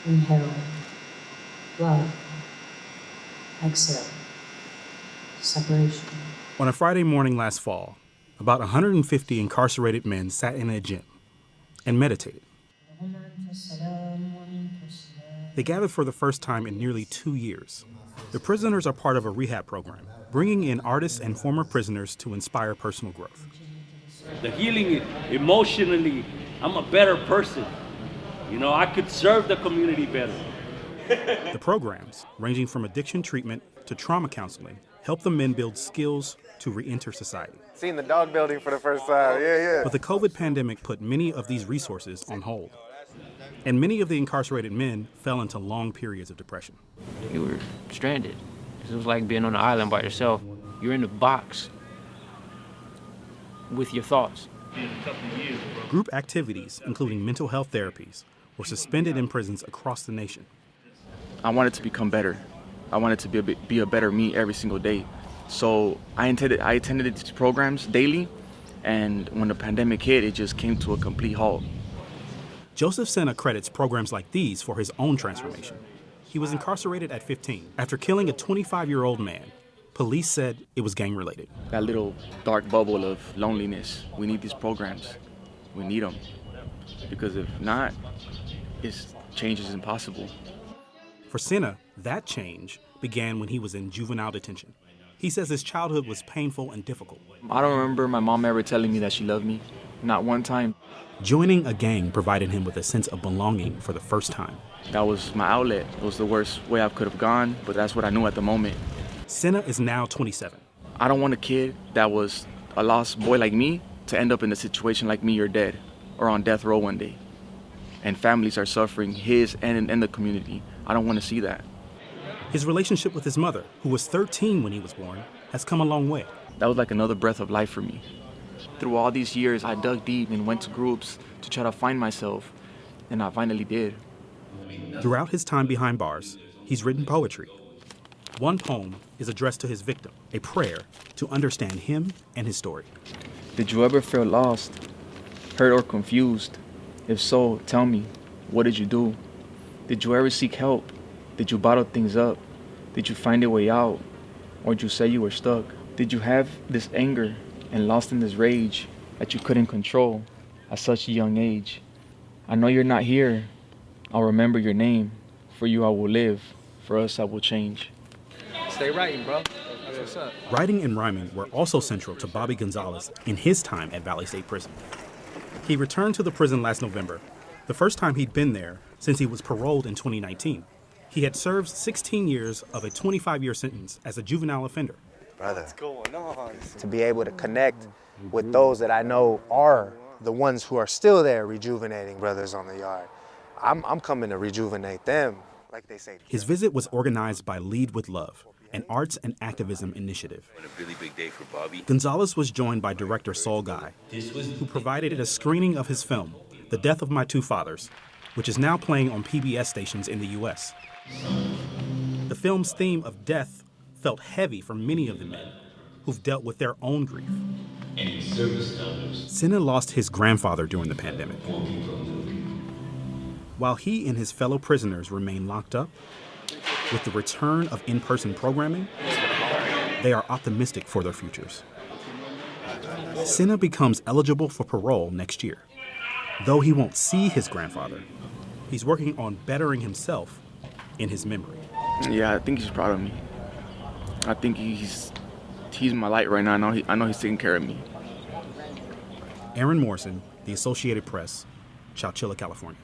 Inhale, love. Exhale, separation. On a Friday morning last fall, about 150 incarcerated men sat in a gym and meditated. They gathered for the first time in nearly 2 years. The prisoners are part of a rehab program, bringing in artists and former prisoners to inspire personal growth. The healing emotionally, I'm a better person. You know, I could serve the community better. The programs, ranging from addiction treatment to trauma counseling, help the men build skills to re-enter society. Seeing the dog building for the first time, yeah. But the COVID pandemic put many of these resources on hold. And many of the incarcerated men fell into long periods of depression. You were stranded. It was like being on an island by yourself. You're in a box with your thoughts. Group activities, including mental health therapies, were suspended in prisons across the nation. I wanted to become better. I wanted to be a better me every single day. So I attended these programs daily, and when the pandemic hit, it just came to a complete halt. Joseph Sena credits programs like these for his own transformation. He was incarcerated at 15 after killing a 25-year-old man. Police said it was gang-related. That little dark bubble of loneliness, we need these programs. We need them. Because if not, change is impossible. For Sena, that change began when he was in juvenile detention. He says his childhood was painful and difficult. I don't remember my mom ever telling me that she loved me. Not one time. Joining a gang provided him with a sense of belonging for the first time. That was my outlet. It was the worst way I could have gone, but that's what I knew at the moment. Sena is now 27. I don't want a kid that was a lost boy like me to end up in a situation like me or dead, or on death row one day. And families are suffering, his and the community. I don't want to see that. His relationship with his mother, who was 13 when he was born, has come a long way. That was like another breath of life for me. Through all these years, I dug deep and went to groups to try to find myself, and I finally did. Throughout his time behind bars, he's written poetry. One poem is addressed to his victim, a prayer to understand him and his story. Did you ever feel lost, hurt, or confused? If so, tell me, what did you do? Did you ever seek help? Did you bottle things up? Did you find a way out? Or did you say you were stuck? Did you have this anger and lost in this rage that you couldn't control at such a young age? I know you're not here. I'll remember your name. For you I will live. For us I will change. Stay writing, bro. That's what's up. Writing and rhyming were also central to Bobby Gonzalez in his time at Valley State Prison. He returned to the prison last November, the first time he'd been there since he was paroled in 2019. He had served 16 years of a 25-year sentence as a juvenile offender. Brother, what's going on? To be able to connect with those that I know are the ones who are still there rejuvenating brothers on the yard. I'm coming to rejuvenate them, like they say. His visit was organized by Lead with Love, an arts and activism initiative. A really big day for Bobby. Gonzalez was joined by director Saul Guy, who provided a screening of his film, The Death of My Two Fathers, which is now playing on PBS stations in the U.S. The film's theme of death felt heavy for many of the men who've dealt with their own grief. Sena lost his grandfather during the pandemic. While he and his fellow prisoners remain locked up, with the return of in-person programming, they are optimistic for their futures. Sena becomes eligible for parole next year. Though he won't see his grandfather, he's working on bettering himself in his memory. Yeah, I think he's proud of me. I think he's my light right now. I know he's taking care of me. Aaron Morrison, The Associated Press, Chowchilla, California.